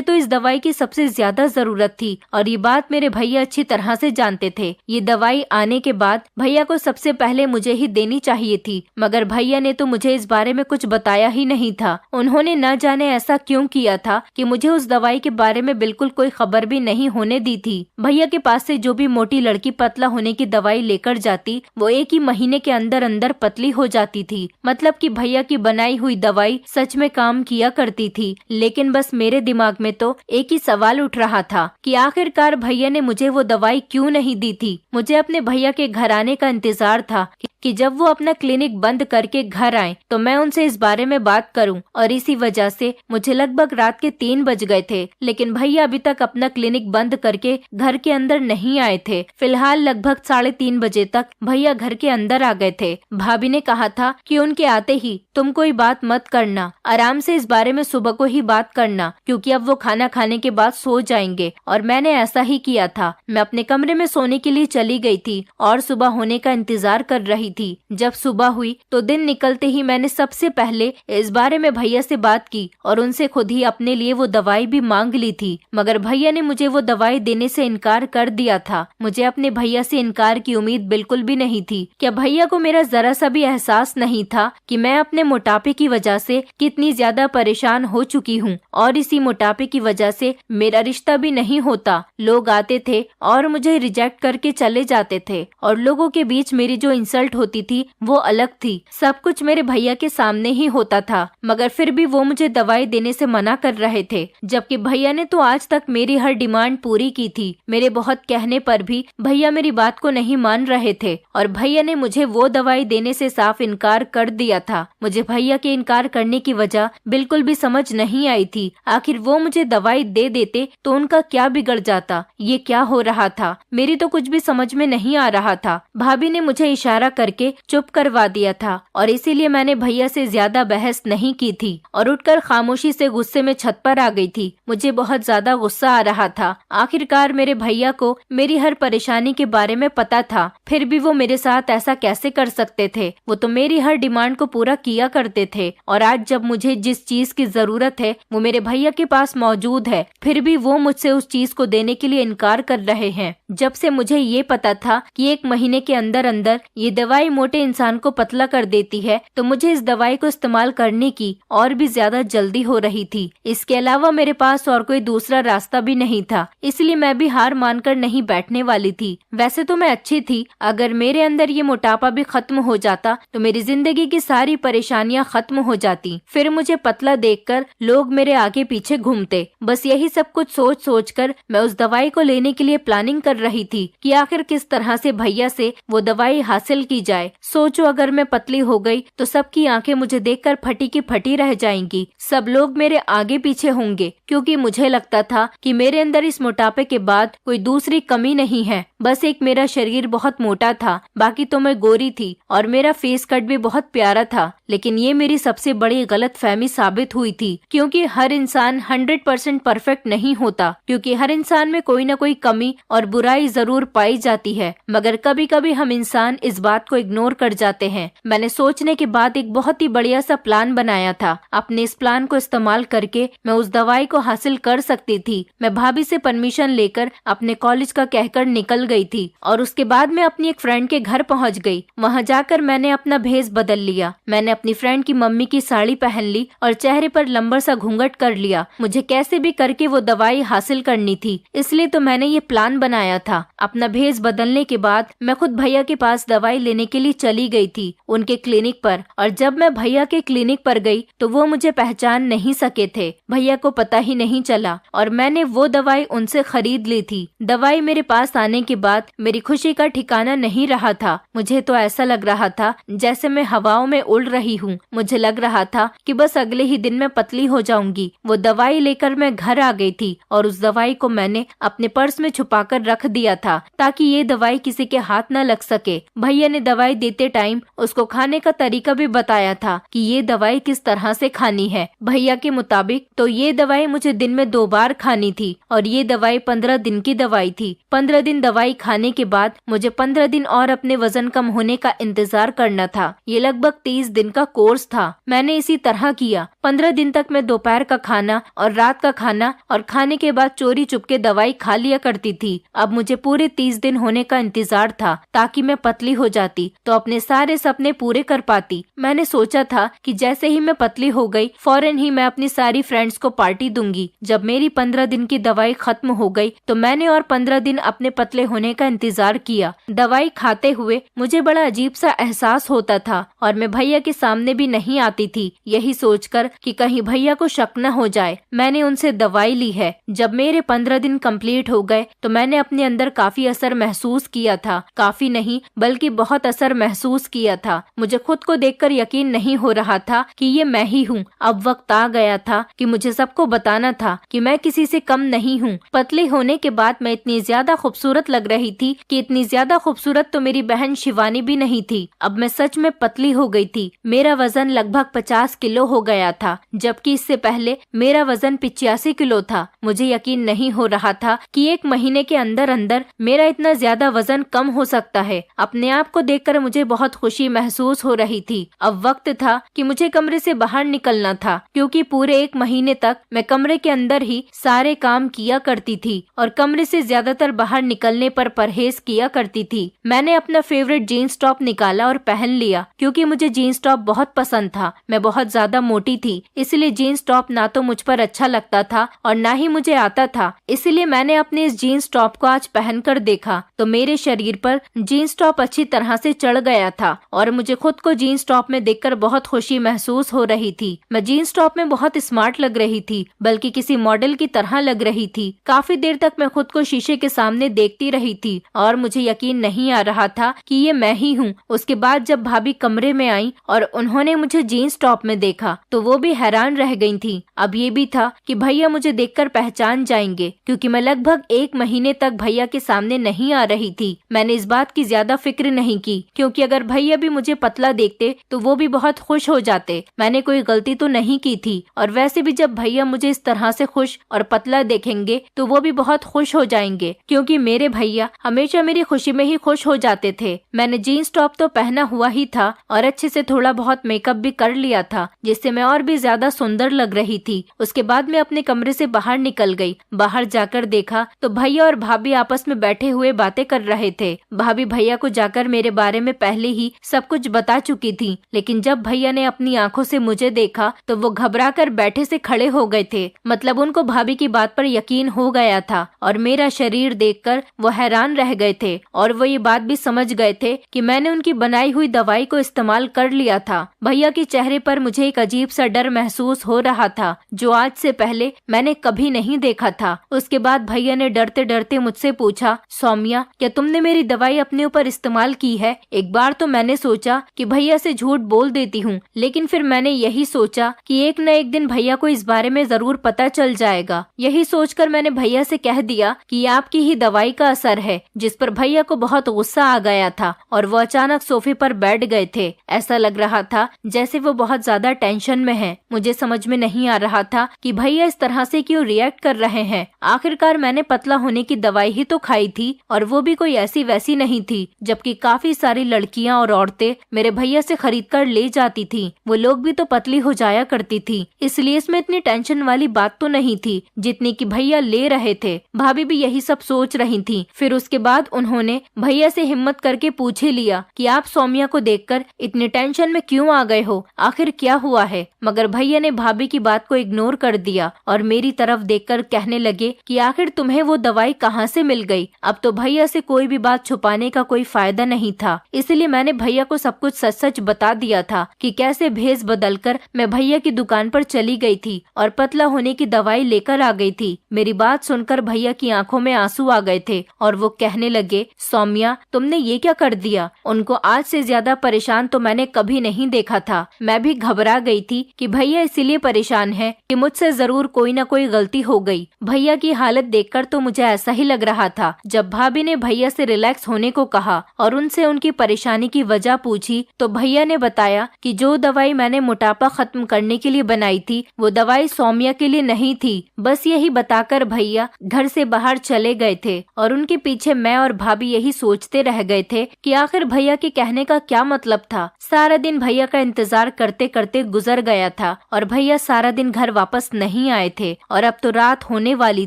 तो इस दवाई की सबसे ज्यादा जरूरत थी और ये बात मेरे भैया अच्छी तरह से जानते थे। ये दवाई आने के बाद भैया को सबसे पहले मुझे ही देनी चाहिए थी, मगर भैया ने तो मुझे इस बारे में कुछ बताया ही नहीं था। उन्होंने न जाने ऐसा क्यों किया था कि मुझे उस दवाई के बारे में बिल्कुल कोई खबर भी नहीं होने दी थी। भैया के पास से जो भी मोटी लड़की पतला होने की दवाई लेकर जाती वो एक ही महीने के अंदर अंदर पतली हो जाती थी। मतलब कि भैया की बनाई हुई दवाई सच में काम किया करती थी। लेकिन बस मेरे दिमाग में तो एक ही सवाल उठ रहा था कि आखिरकार भैया ने मुझे वो दवाई क्यों नहीं दी थी। मुझे अपने भैया के घर आने का इंतजार था कि जब वो अपना क्लिनिक बंद करके घर आए तो मैं उनसे इस बारे में बात करूं। और इसी वजह से मुझे लगभग रात के 3 बज गए थे, लेकिन भैया अभी तक अपना क्लिनिक बंद करके घर के अंदर नहीं आए थे। फिलहाल लगभग 3:30 बजे तक भैया घर के अंदर आ गए थे। भाभी ने कहा था कि उनके आते ही तुम कोई बात मत करना, आराम से इस बारे में सुबह को ही बात करना, क्योंकि अब वो खाना खाने के बाद सो जाएंगे। और मैंने ऐसा ही किया था। मैं अपने कमरे में सोने के लिए चली गई थी और सुबह होने का इंतजार कर रही थी। जब सुबह हुई तो दिन निकलते ही मैंने सबसे पहले इस बारे में भैया से बात की और उनसे खुद ही अपने लिए वो दवाई भी मांग ली थी, मगर भैया ने मुझे वो दवाई देने से इनकार कर दिया था। मुझे अपने भैया से इनकार की उम्मीद बिल्कुल भी नहीं थी। क्या भैया को मेरा जरा सा भी एहसास नहीं था कि मैं अपने मोटापे की वजह से कितनी ज्यादा परेशान हो चुकी हूँ और इसी मोटापे की वजह से मेरा रिश्ता भी नहीं होता। लोग आते थे और मुझे रिजेक्ट करके चले जाते थे और लोगों के बीच मेरी जो इंसल्ट होती थी वो अलग थी। सब कुछ मेरे भैया के सामने ही होता था, मगर फिर भी वो मुझे दवाई देने से मना कर रहे थे, जबकि भैया ने तो आज तक मेरी हर डिमांड पूरी की थी। मेरे बहुत कहने पर भी भैया मेरी बात को नहीं मान रहे थे और भैया ने मुझे वो दवाई देने से साफ इनकार कर दिया था। मुझे भैया के इनकार करने की वजह बिल्कुल भी समझ नहीं आई थी। आखिर वो मुझे दवाई दे देते तो उनका क्या बिगड़ जाता। ये क्या हो रहा था, मेरी तो कुछ भी समझ में नहीं आ रहा था। भाभी ने मुझे इशारा करके चुप करवा दिया था और इसीलिए मैंने भैया से ज्यादा बहस नहीं की थी और उठकर खामोशी से गुस्से में छत पर आ गई थी। मुझे बहुत ज्यादा गुस्सा आ रहा था। आखिरकार मेरे भैया को मेरी हर परेशानी के बारे में पता था, फिर भी वो मेरे साथ ऐसा कैसे कर सकते थे। वो तो मेरी हर डिमांड को पूरा किया करते थे और आज जब मुझे जिस चीज की जरूरत है वो मेरे भैया के पास मौजूद है, फिर भी वो मुझसे उस चीज को देने के लिए इनकार कर रहे हैं। जब से मुझे ये पता था कि 1 महीने के अंदर अंदर ये दवाई मोटे इंसान को पतला कर देती है, तो मुझे इस दवाई को इस्तेमाल करने की और भी ज्यादा जल्दी हो रही थी। इसके अलावा मेरे पास और कोई दूसरा रास्ता भी नहीं था, इसलिए मैं भी हार मानकर नहीं बैठने वाली थी। वैसे तो मैं अच्छी थी, अगर मेरे अंदर ये मोटापा भी खत्म हो जाता तो मेरी जिंदगी की सारी परेशानियां खत्म हो जाती। फिर मुझे पतला देखकर लोग मेरे आगे पीछे घूमते। बस यही सब कुछ सोच सोच कर मैं उस दवाई को लेने के लिए प्लानिंग कर रही थी कि आखिर किस तरह से भैया से वो दवाई हासिल की जाए। सोचो अगर मैं पतली हो गई तो सबकी आंखें मुझे देखकर फटी की फटी रह जाएंगी। सब लोग मेरे आगे पीछे होंगे, क्योंकि मुझे लगता था कि मेरे अंदर इस मोटापे के बाद कोई दूसरी कमी नहीं है। बस एक मेरा शरीर बहुत मोटा था, बाकी तो मैं गोरी थी और मेरा फेस कट भी बहुत प्यारा था। लेकिन ये मेरी सबसे बड़ी गलतफहमी साबित हुई थी, क्योंकि हर इंसान 100% परफेक्ट नहीं होता, क्योंकि हर इंसान में कोई ना कोई कमी और बुराई जरूर पाई जाती है, मगर कभी कभी हम इंसान इस बात को इग्नोर कर जाते हैं। मैंने सोचने के बाद एक बहुत ही बढ़िया सा प्लान बनाया था। अपने इस प्लान को इस्तेमाल करके मैं उस दवाई को हासिल कर सकती थी। मैं भाभी से परमिशन लेकर अपने कॉलेज का कहकर निकल गई थी और उसके बाद मैं अपनी एक फ्रेंड के घर पहुंच गई। वहां जाकर मैंने अपना भेष बदल लिया। मैंने अपनी फ्रेंड की मम्मी की साड़ी पहन ली और चेहरे पर लंबा सा घूंघट कर लिया। मुझे कैसे भी करके वो दवाई हासिल करनी थी, इसलिए तो मैंने ये प्लान बनाया था। अपना भेष बदलने के बाद मैं खुद भैया के पास दवाई लेने के लिए चली गई थी, उनके क्लिनिक पर। और जब मैं भैया के क्लिनिक पर गई तो वो मुझे पहचान नहीं सके थे। भैया को पता ही नहीं चला और मैंने वो दवाई उनसे खरीद ली थी। दवाई मेरे पास आने के बाद मेरी खुशी का ठिकाना नहीं रहा था। मुझे तो ऐसा लग रहा था जैसे मैं हवाओं में उड़ रही हूँ। मुझे लग रहा था कि बस अगले ही दिन मैं पतली हो जाऊंगी। वो दवाई लेकर मैं घर आ गई थी और उस दवाई को मैंने अपने पर्स में छुपाकर रख दिया था ताकि ये दवाई किसी के हाथ न लग सके। भैया ने दवाई देते टाइम उसको खाने का तरीका भी बताया था कि ये दवाई किस तरह से खानी है। भैया के मुताबिक तो ये दवाई मुझे दिन में 2 बार खानी थी और ये दवाई 15 दिन की दवाई थी। 15 दिन दवाई खाने के बाद मुझे 15 दिन और अपने वजन कम होने का इंतजार करना था। ये लगभग 30 दिन का कोर्स था। मैंने इसी तरह किया। 15 दिन तक मैं दोपहर का खाना और रात का खाना और खाने के बाद चोरी चुपके दवाई खा लिया करती थी। अब मुझे पूरे 30 दिन होने का इंतजार था ताकि मैं पतली हो जाती तो अपने सारे सपने पूरे कर पाती। मैंने सोचा था कि जैसे ही मैं पतली हो गई फौरन ही मैं अपनी सारी फ्रेंड्स को पार्टी दूंगी। जब मेरी 15 दिन की दवाई खत्म हो गई तो मैंने और 15 दिन अपने पतले होने का इंतजार किया। दवाई खाते हुए मुझे बड़ा अजीब सा एहसास होता था और मैं भैया के सामने भी नहीं आती थी, यही सोचकर कि कहीं भैया को शक न हो जाए। मैंने उनसे दवाई ली है। जब मेरे 15 दिन कंप्लीट हो गए तो मैंने अपने अंदर काफी असर महसूस किया था। काफी नहीं बल्कि बहुत असर महसूस किया था। मुझे खुद को देखकर यकीन नहीं हो रहा था कि ये मैं ही हूँ। अब वक्त आ गया था कि मुझे सबको बताना था कि मैं किसी से कम नहीं हूँ। पतली होने के बाद मैं इतनी ज्यादा खूबसूरत लग रही थी कि इतनी ज्यादा खूबसूरत तो मेरी बहन शिवानी भी नहीं थी। अब मैं सच में पतली हो गई थी। मेरा वजन लगभग 50 किलो हो गया था, जबकि इससे पहले मेरा वजन 85 किलो था। मुझे यकीन नहीं हो रहा था कि 1 महीने के अंदर अंदर मेरा इतना ज्यादा वजन कम हो सकता है। अपने आप को देखकर मुझे बहुत खुशी महसूस हो रही थी। अब वक्त था कि मुझे कमरे से बाहर निकलना था, क्योंकि पूरे 1 महीने तक मैं कमरे के अंदर ही सारे काम किया करती थी और कमरे से ज्यादातर बाहर निकलने पर परहेज किया करती थी। मैंने अपना फेवरेट जीन्स टॉप निकाला और पहन लिया, क्योंकि मुझे जीन्स टॉप बहुत पसंद था। मैं बहुत ज्यादा मोटी थी, इसलिए जीन्स टॉप ना तो मुझ पर अच्छा लगता था और ना ही मुझे आता था। इसलिए मैंने अपने इस जीन्स टॉप को आज पहन कर देखा तो मेरे शरीर पर जीन्स टॉप अच्छी तरह से चढ़ गया था और मुझे खुद को जीन्स टॉप में देखकर बहुत खुशी महसूस हो रही थी। मैं जीन्स टॉप में बहुत स्मार्ट लग रही थी, बल्कि किसी मॉडल की तरह लग रही थी। काफी देर तक मैं खुद को शीशे के सामने देखती रही थी और मुझे यकीन नहीं आ रहा था कि ये मैं ही हूँ। उसके बाद जब भाभी कमरे में आई और उन्होंने मुझे जीन्स टॉप में देखा तो वो भी हैरान रह गई थी। अब ये भी था कि भैया मुझे देखकर पहचान जाएंगे, क्योंकि मैं लगभग 1 महीने तक भैया के सामने नहीं आ रही थी। मैंने इस बात की ज्यादा फिक्र नहीं की, क्योंकि अगर भैया भी मुझे पतला देखते तो वो भी बहुत खुश हो जाते। मैंने कोई गलती तो नहीं की थी और वैसे भी जब भैया मुझे इस तरह से खुश और पतला देखेंगे तो वो भी बहुत खुश हो जाएंगे, क्योंकि मेरे भैया हमेशा मेरी खुशी में ही खुश हो जाते थे। मैंने जीन्स टॉप तो पहना हुआ ही था और अच्छे से थोड़ा बहुत मेकअप भी कर लिया था, जिससे मैं और भी ज्यादा सुंदर लग रही थी। उसके बाद मैं अपने कमरे से बाहर निकल गई। बाहर जाकर देखा तो भैया और भाभी आपस में बैठे हुए बातें कर रहे थे। भाभी भैया को जाकर मेरे बारे में पहले ही सब कुछ बता चुकी थी, लेकिन जब भैया ने अपनी आंखों से मुझे देखा तो वो घबरा कर बैठे से खड़े हो गए थे। मतलब उनको भाभी की बात पर यकीन हो गया था और मेरा शरीर देखकर वो हैरान रह गए थे और वो ये बात भी समझ गए थे कि मैंने उनकी बनाई हुई दवाई को इस्तेमाल कर लिया था। भैया के चेहरे पर मुझे एक अजीब सा डर महसूस हो रहा था, जो आज से पहले मैंने कभी नहीं देखा था। उसके बाद भैया ने डरते डरते मुझसे पूछा, सौम्या, क्या तुमने मेरी दवाई अपने ऊपर इस्तेमाल की है? एक बार तो मैंने सोचा कि भैया से झूठ बोल देती हूँ, लेकिन फिर मैंने यही सोचा कि एक न एक दिन भैया को इस बारे में जरूर पता चल जाएगा। यही सोचकर मैंने भैया से कह दिया कि ये आपकी ही दवाई का असर है, जिस पर भैया को बहुत गुस्सा आ गया था और वो अचानक सोफे पर बैठ गए थे। ऐसा लग रहा रहा था जैसे वो बहुत ज्यादा टेंशन में है। मुझे समझ में नहीं आ रहा था कि भैया इस तरह से क्यों रिएक्ट कर रहे हैं। आखिरकार मैंने पतला होने की दवाई ही तो खाई थी और वो भी कोई ऐसी वैसी नहीं थी, जबकि काफी सारी लड़कियां और औरतें मेरे भैया से खरीद कर ले जाती थी। वो लोग भी तो पतली हो जाया करती थी, इसलिए इसमें इतनी टेंशन वाली बात तो नहीं थी जितनी कि भैया ले रहे थे। भाभी भी यही सब सोच रही थी। फिर उसके बाद उन्होंने भैया से हिम्मत करके पूछ ही लिया कि आप सौम्या को देखकर इतनी टेंशन में क्यों आ गए हो, आखिर क्या हुआ है। मगर भैया ने भाभी की बात को इग्नोर कर दिया और मेरी तरफ देखकर कहने लगे कि आखिर तुम्हें वो दवाई कहाँ से मिल गई। अब तो भैया से कोई भी बात छुपाने का कोई फायदा नहीं था, इसलिए मैंने भैया को सब कुछ सच सच बता दिया था कि कैसे भेस बदलकर मैं भैया की दुकान पर चली गई थी और पतला होने की दवाई लेकर आ गई थी। मेरी बात सुनकर भैया की आंखों में आंसू आ गए थे और वो कहने लगे, सौम्या तुमने ये क्या कर दिया। उनको आज से ज्यादा परेशान तो मैंने कभी नहीं देखा था। मैं भी घबरा गई थी कि भैया इसीलिए परेशान है कि मुझसे जरूर कोई ना कोई गलती हो गई। भैया की हालत देखकर तो मुझे ऐसा ही लग रहा था। जब भाभी ने भैया से रिलैक्स होने को कहा और उनसे उनकी परेशानी की वजह पूछी तो भैया ने बताया कि जो दवाई मैंने मोटापा खत्म करने के लिए बनाई थी वो दवाई सौम्या के लिए नहीं थी। बस यही बताकर भैया घर से बाहर चले गए थे और उनके पीछे मैं और भाभी यही सोचते रह गए थे कि आखिर भैया के कहने का क्या मतलब था। सारा दिन भैया का इंतजार करते करते गुजर गया था और भैया सारा दिन घर वापस नहीं आए थे और अब तो रात होने वाली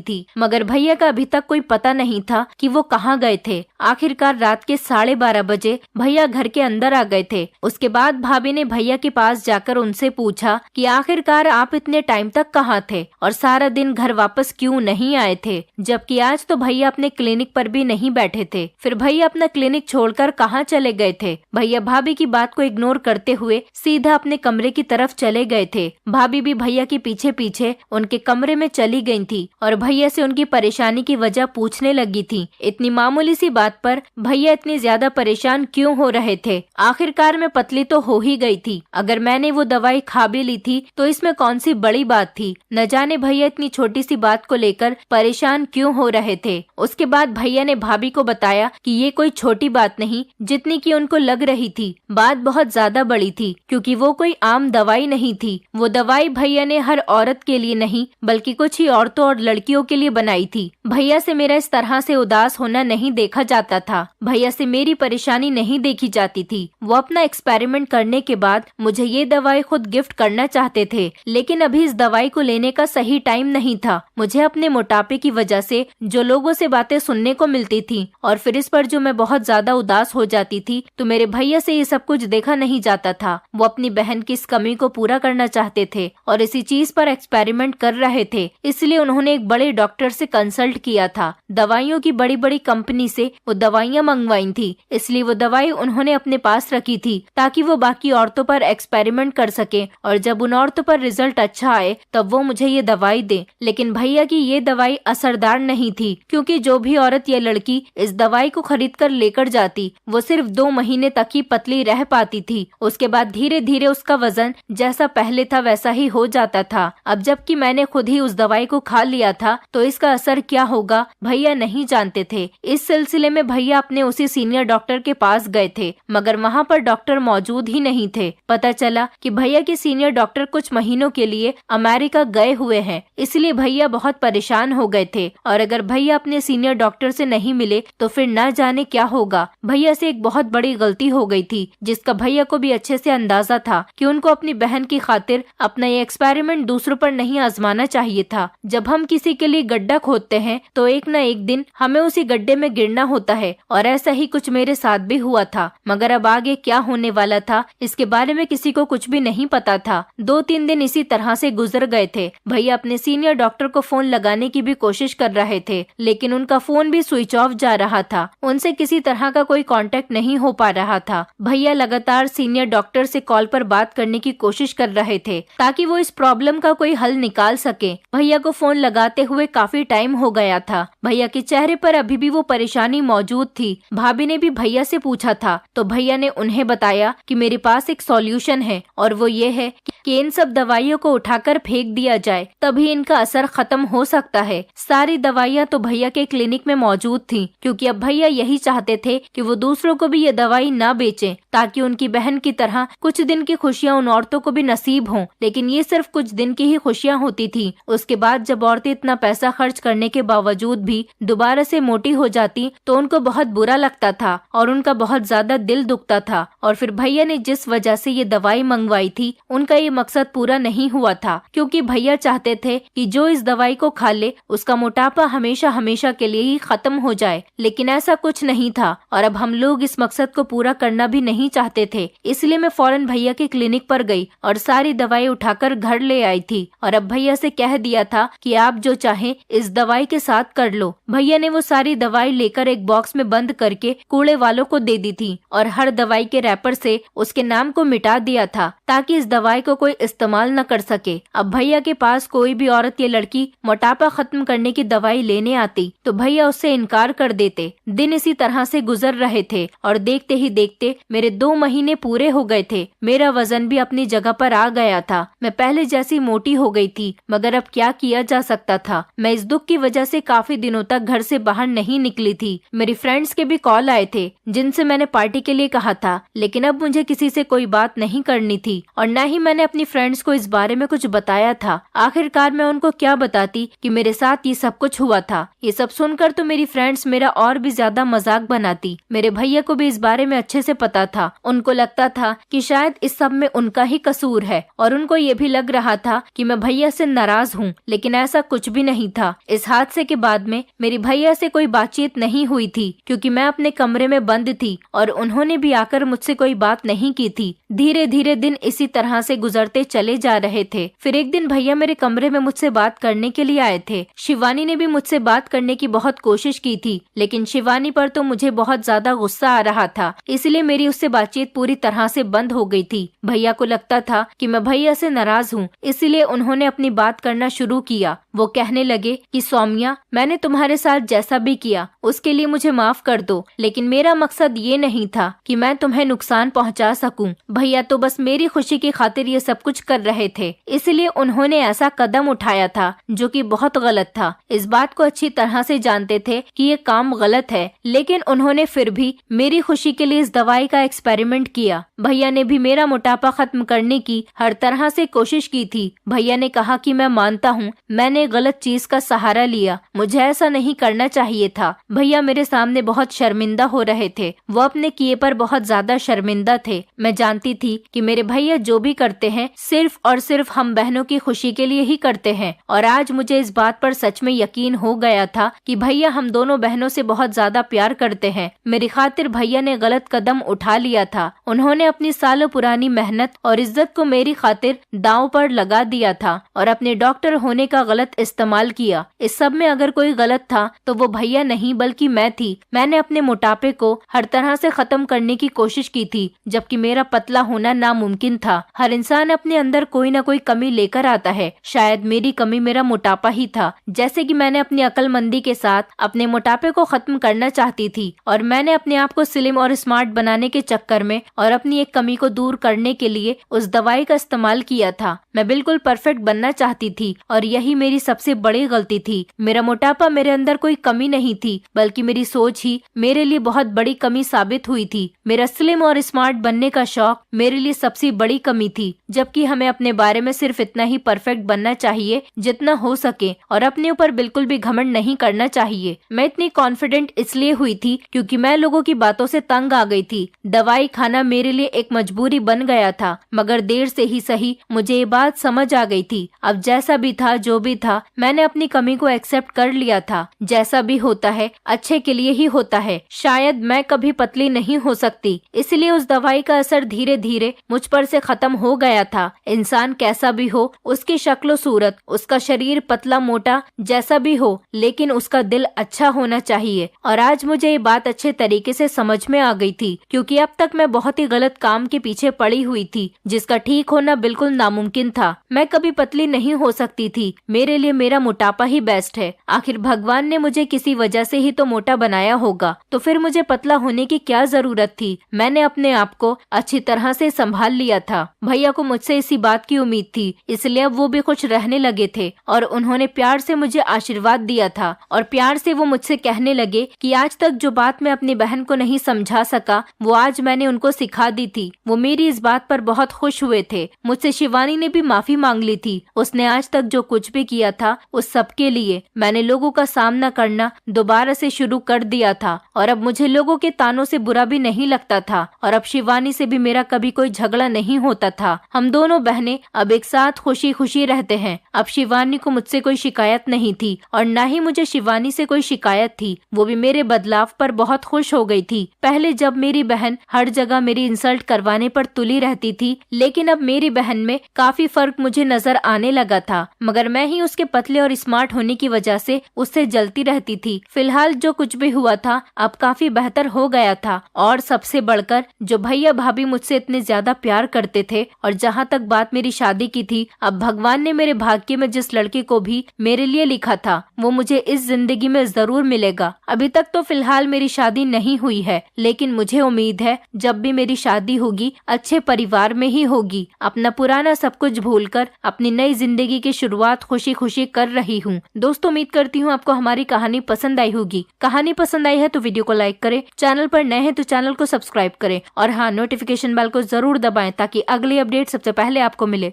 थी, मगर भैया का अभी तक कोई पता नहीं था कि वो कहाँ गए थे। आखिरकार रात के 12:30 बजे भैया घर के अंदर आ गए थे। उसके बाद भाभी ने भैया के पास जाकर उनसे पूछा कि आखिरकार आप इतने टाइम तक कहाँ थे और सारा दिन घर वापस क्यों नहीं आए थे, जबकि आज तो भैया अपने क्लिनिक पर भी नहीं बैठे थे। फिर भैया अपना क्लिनिक छोड़कर कहाँ चले गए थे। भैया भाभी की बात को इग्नोर करते हुए सीधा अपने कमरे की तरफ चले गए थे। भाभी भी भैया के पीछे पीछे उनके कमरे में चली गई थी और भैया से उनकी परेशानी की वजह पूछने लगी थी। इतनी मामूली सी बात पर भैया इतनी ज्यादा परेशान क्यों हो रहे थे। आखिरकार मैं पतली तो हो ही गई थी, अगर मैंने वो दवाई खा भी ली थी तो इसमें कौन सी बड़ी बात थी। न जाने भैया इतनी छोटी सी बात को लेकर परेशान क्यों हो रहे थे। उसके बाद भैया ने भाभी को बताया कि ये कोई छोटी बात नहीं जितनी कि उनको लग रही थी। बात बहुत ज्यादा बड़ी थी क्योंकि वो कोई आम दवाई नहीं थी। वो दवाई भैया ने हर औरत के लिए नहीं बल्कि कुछ ही औरतों और लड़कियों के लिए बनाई थी। भैया से मेरा इस तरह से उदास होना नहीं देखा जाता था। भैया से मेरी परेशानी नहीं देखी जाती थी। वो अपना एक्सपेरिमेंट करने के बाद मुझे ये दवाई खुद गिफ्ट करना चाहते थे, लेकिन अभी इस दवाई को लेने का सही टाइम नहीं था। मुझे अपने मोटापे की वजह से जो लोगों से बातें सुनने को मिलती थी और फिर इस पर जो मैं बहुत ज्यादा उदास हो जाती थी, तो मेरे भैया से ये सब कुछ देखा नहीं जाता था। वो अपनी बहन की इस कमी को पूरा करना चाहते थे और इसी चीज पर एक्सपेरिमेंट कर रहे थे। इसलिए उन्होंने एक बड़े डॉक्टर से कंसल्ट किया था। दवाइयों की बड़ी बड़ी कंपनी से वो दवाइयाँ मंगवाई थी, इसलिए वो दवाई उन्होंने अपने पास रखी थी ताकि वो बाकी औरतों पर एक्सपेरिमेंट कर सके और जब उन औरतों पर रिजल्ट अच्छा आए तब वो मुझे ये दवाई दे। लेकिन भैया की ये दवाई असरदार नहीं थी, क्योंकि जो भी औरत या लड़की इस दवाई को खरीद कर लेकर जाती वो सिर्फ 2 महीने तक ही पतली रह पाती थी। उसके बाद धीरे धीरे उसका वजन जैसा पहले था वैसा ही हो जाता था। अब जबकि मैंने खुद ही उस दवाई को खा लिया था तो इसका असर क्या होगा भैया नहीं जानते थे। इस सिलसिले में भैया अपने उसी सीनियर डॉक्टर के पास गए थे, मगर वहाँ पर डॉक्टर मौजूद ही नहीं थे। पता चला कि भैया के सीनियर डॉक्टर कुछ महीनों के लिए अमेरिका गए हुए हैं, इसलिए भैया बहुत परेशान हो गए थे और अगर भैया अपने सीनियर डॉक्टर से नहीं मिले तो फिर न जाने क्या होगा। भैया से एक बहुत बड़ी गलती हो गई थी जिसका भैया को भी अच्छे से अंदाजा था कि उनको अपनी बहन की खातिर अपना ये एक्सपेरिमेंट दूसरों पर नहीं आजमाना चाहिए था। जब हम किसी के लिए गड्ढा खोदते हैं तो एक न एक दिन हमें उसी गड्ढे में गिरना होता है और ऐसा ही कुछ मेरे साथ भी हुआ था। मगर अब आगे क्या होने वाला था इसके बारे में किसी को कुछ भी नहीं पता था। 2-3 दिन इसी तरह से गुजर गए थे। भैया अपने सीनियर डॉक्टर को फोन लगाने की भी कोशिश कर रहे थे, लेकिन उनका फोन भी स्विच ऑफ जा रहा था। उनसे किसी तरह का कोई कांटेक्ट नहीं हो पा रहा था। भैया लगातार सीनियर डॉक्टर से कॉल पर बात करने की कोशिश कर रहे थे ताकि वो इस प्रॉब्लम का कोई हल निकाल सके। भैया को फोन लगाते हुए काफी टाइम हो गया था। भैया के चेहरे पर अभी भी वो परेशानी मौजूद थी। भाभी ने भी भैया से पूछा था तो भैया ने उन्हें बताया कि मेरे पास एक सॉल्यूशन है और वो ये है कि इन सब दवाइयों को उठाकर फेंक दिया जाए, तभी इनका असर खत्म हो सकता है। सारी दवाइयाँ तो भैया के क्लिनिक में मौजूद थी, क्योंकि अब भैया यही चाहते थे कि वो दूसरों को भी ये दवाई ना बेचें ताकि उनकी बहन की तरह कुछ दिन की खुशियाँ उन औरतों को भी नसीब हों, लेकिन ये सिर्फ कुछ दिन की ही खुशियाँ होती थी। उसके बाद जब औरतें इतना पैसा खर्च करने के बावजूद भी दोबारा से मोटी हो जाती तो उनको बहुत बुरा लगता था और उनका बहुत ज्यादा दिल दुखता था। और फिर भैया ने जिस वजह से ये दवाई मंगवाई थी उनका ये मकसद पूरा नहीं हुआ था, क्योंकि भैया चाहते थे कि जो इस दवाई को खा ले उसका मोटापा हमेशा हमेशा के लिए ही खत्म हो जाए, लेकिन ऐसा कुछ नहीं था और अब हम लोग इस मकसद को पूरा करना भी नहीं चाहते थे। इसलिए मैं फौरन भैया के क्लिनिक पर गई और सारी दवाई उठाकर घर ले आई थी और अब भैया से कह दिया था कि आप जो चाहें इस दवाई के साथ कर लो। भैया ने वो सारी दवाई लेकर एक बॉक्स में बंद करके कूड़े वालों को दे दी थी और हर दवाई के रैपर से उसके नाम को मिटा दिया था ताकि इस दवाई को कोई इस्तेमाल न कर सके। अब भैया के पास कोई भी औरत या लड़की मोटापा खत्म करने की दवाई लेने आती तो भैया उससे इनकार कर देते। दिन इसी तरह से गुजर रहे थे और देखते ही देखते मेरे 2 महीने पूरे हो गए थे। मेरा वजन भी अपनी जगह पर आ गया था। मैं पहले जैसी मोटी हो गई थी, मगर अब क्या किया जा सकता था। मैं इस दुख की वजह से काफी दिनों तक घर से बाहर नहीं निकली थी। मेरी फ्रेंड्स के भी कॉल आए थे जिनसे मैंने पार्टी के लिए कहा था, लेकिन अब मुझे किसी से कोई बात नहीं करनी थी और न ही मैंने अपनी फ्रेंड्स को इस बारे में कुछ बताया था। आखिरकार मैं उनको क्या बताती कि मेरे साथ ये सब कुछ हुआ था। ये सब सुनकर तो मेरी फ्रेंड्स मेरा और भी ज्यादा मजाक बनाती। मेरे भैया को भी इस बारे में अच्छे से पता था। उनको लगता था कि शायद इस सब में उनका ही कसूर है और उनको ये भी लग रहा था कि मैं भैया से नाराज हूँ, लेकिन ऐसा कुछ भी नहीं था। इस हादसे के बाद में मेरी भैया से कोई बातचीत नहीं हुई थी क्योंकि मैं अपने कमरे में बंद थी और उन्होंने भी आकर मुझसे कोई बात नहीं की थी। धीरे धीरे दिन इसी तरह से गुजरते चले जा रहे थे। फिर एक दिन भैया मेरे कमरे में मुझसे बात करने के लिए आए थे। शिवानी ने भी मुझसे बात करने की बहुत कोशिश की थी, लेकिन शिवानी पर तो मुझे बहुत ज्यादा गुस्सा आ रहा था, इसलिए मेरी उससे बातचीत पूरी तरह से बंद हो गई थी। भैया को लगता था कि मैं भैया से नाराज हूँ, इसलिए उन्होंने अपनी बात करना शुरू किया। वो कहने लगे कि सौम्या, मैंने तुम्हारे साथ जैसा भी किया उसके लिए मुझे माफ कर दो, लेकिन मेरा मकसद ये नहीं था कि मैं तुम्हें नुकसान पहुंचा सकूं। भैया तो बस मेरी खुशी की खातिर ये सब कुछ कर रहे थे, इसलिए उन्होंने ऐसा कदम उठाया था जो कि बहुत गलत था। इस बात को अच्छी तरह से जानते थे कि ये काम गलत है, लेकिन उन्होंने फिर भी मेरी खुशी के लिए इस दवाई का एक्सपेरिमेंट किया। भैया ने भी मेरा मोटापा खत्म करने की हर तरह से कोशिश की थी। भैया ने कहा कि मैं मानता हूँ मैंने गलत चीज का सहारा लिया, मुझे ऐसा नहीं करना चाहिए था। भैया मेरे सामने बहुत शर्मिंदा हो रहे थे। वो अपने किए पर बहुत ज्यादा शर्मिंदा थे। मैं जानती थी कि मेरे भैया जो भी करते हैं सिर्फ और सिर्फ हम बहनों की खुशी के लिए ही करते हैं, और आज मुझे इस बात पर सच में यकीन हो गया था कि भैया हम दोनों बहनों से बहुत ज्यादा प्यार करते हैं। मेरी खातिर भैया ने गलत कदम उठा लिया था। उन्होंने अपनी सालों पुरानी मेहनत और इज्जत को मेरी खातिर दांव पर लगा दिया था और अपने डॉक्टर होने का गलत इस्तेमाल किया। इस सब में अगर कोई गलत था तो वो भैया नहीं बल्कि मैं थी। मैंने अपने मोटापे को हर तरह से खत्म करने की कोशिश की थी, जबकि मेरा पतला होना नामुमकिन था। हर इंसान अपने अंदर कोई ना कोई कमी लेकर आता है, शायद मेरी कमी मेरा मोटापा ही था। जैसे कि मैंने अपनी अक्लमंदी के साथ अपने मोटापे को खत्म करना चाहती थी और मैंने अपने आप को स्लिम और स्मार्ट बनाने के चक्कर में और अपनी एक कमी को दूर करने के लिए उस दवाई का इस्तेमाल किया था। मैं बिल्कुल परफेक्ट बनना चाहती थी और यही मेरी सबसे बड़ी गलती थी। मेरा मोटापा मेरे अंदर कोई कमी नहीं थी, बल्कि मेरी सोच ही मेरे लिए बहुत बड़ी कमी साबित हुई थी। मेरा स्लिम और स्मार्ट बनने का शौक मेरे लिए सबसे बड़ी कमी थी, जबकि हमें अपने बारे में सिर्फ इतना ही परफेक्ट बनना चाहिए जितना हो सके और अपने ऊपर बिल्कुल भी घमंड नहीं करना चाहिए। मैं इतनी कॉन्फिडेंट इसलिए हुई थी क्योंकि मैं लोगों की बातों से तंग आ गई थी। दवाई खाना मेरे लिए एक मजबूरी बन गया था, मगर देर से ही सही मुझे ये बात समझ आ गई थी। अब जैसा भी था जो भी था, मैंने अपनी कमी को एक्सेप्ट कर लिया था। जैसा भी होता है अच्छे के लिए ही होता है। शायद मैं कभी पतली नहीं हो सकती, इसलिए उस दवाई का असर धीरे धीरे मुझ पर से खत्म हो गया था। इंसान कैसा भी हो, उसकी शक्ल सूरत, उसका शरीर पतला मोटा जैसा भी हो, लेकिन उसका दिल अच्छा होना चाहिए। और आज मुझे ये बात अच्छे तरीके से समझ में आ गई थी, क्योंकि अब तक मैं बहुत ही गलत काम के पीछे पड़ी हुई थी जिसका ठीक होना बिल्कुल नामुमकिन था। मैं कभी पतली नहीं हो सकती थी। मेरे लिए मेरा मोटापा ही बेस्ट है। आखिर भगवान ने मुझे किसी वजह से ही तो मोटा बनाया होगा, तो फिर मुझे पतला होने की क्या जरूरत थी। मैंने अपने आप को अच्छी तरह तरह से संभाल लिया था। भैया को मुझसे इसी बात की उम्मीद थी, इसलिए अब वो भी खुश रहने लगे थे और उन्होंने प्यार से मुझे आशीर्वाद दिया था और प्यार से वो मुझसे कहने लगे कि आज तक जो बात मैं अपनी बहन को नहीं समझा सका वो आज मैंने उनको सिखा दी थी। वो मेरी इस बात पर बहुत खुश हुए थे। मुझसे शिवानी ने भी माफी मांग ली थी। उसने आज तक जो कुछ भी किया था उस सब के लिए। मैंने लोगों का सामना करना दोबारा से शुरू कर दिया था और अब मुझे लोगों के तानों से बुरा भी नहीं लगता था और अब शिवानी से भी मेरा कभी कोई झगड़ा नहीं होता था। हम दोनों बहनें अब एक साथ खुशी खुशी रहते हैं। अब शिवानी को मुझसे कोई शिकायत नहीं थी और न ही मुझे शिवानी से कोई शिकायत थी। वो भी मेरे बदलाव पर बहुत खुश हो गई थी। पहले जब मेरी बहन हर जगह मेरी इंसल्ट करवाने पर तुली रहती थी, लेकिन अब मेरी बहन में काफी फर्क मुझे नजर आने लगा था, मगर मैं ही उसके पतले और स्मार्ट होने की वजह से उससे जलती रहती थी। फिलहाल जो कुछ भी हुआ था अब काफी बेहतर हो गया था और सबसे बढ़कर जो भैया भाभी मुझसे इतने ज्यादा प्यार करते थे और जहाँ तक बात मेरी शादी की थी, अब भगवान ने मेरे भाग्य में जिस लड़के को भी मेरे लिए लिखा था वो मुझे इस जिंदगी में जरूर मिलेगा। अभी तक तो फिलहाल मेरी शादी नहीं हुई है, लेकिन मुझे उम्मीद है जब भी मेरी शादी होगी अच्छे परिवार में ही होगी। अपना पुराना सब कुछ भूलकर अपनी नई जिंदगी की शुरुआत खुशी खुशी कर रही हूँ। दोस्तों उम्मीद करती हूँ आपको हमारी कहानी पसंद आई होगी। कहानी पसंद आई है तो वीडियो को लाइक करें, चैनल पर नए हैं तो चैनल को सब्सक्राइब करें और हाँ, नोटिफिकेशन बेल को जरूर दबाएं ताकि अगली अपडेट सबसे पहले आपको मिले।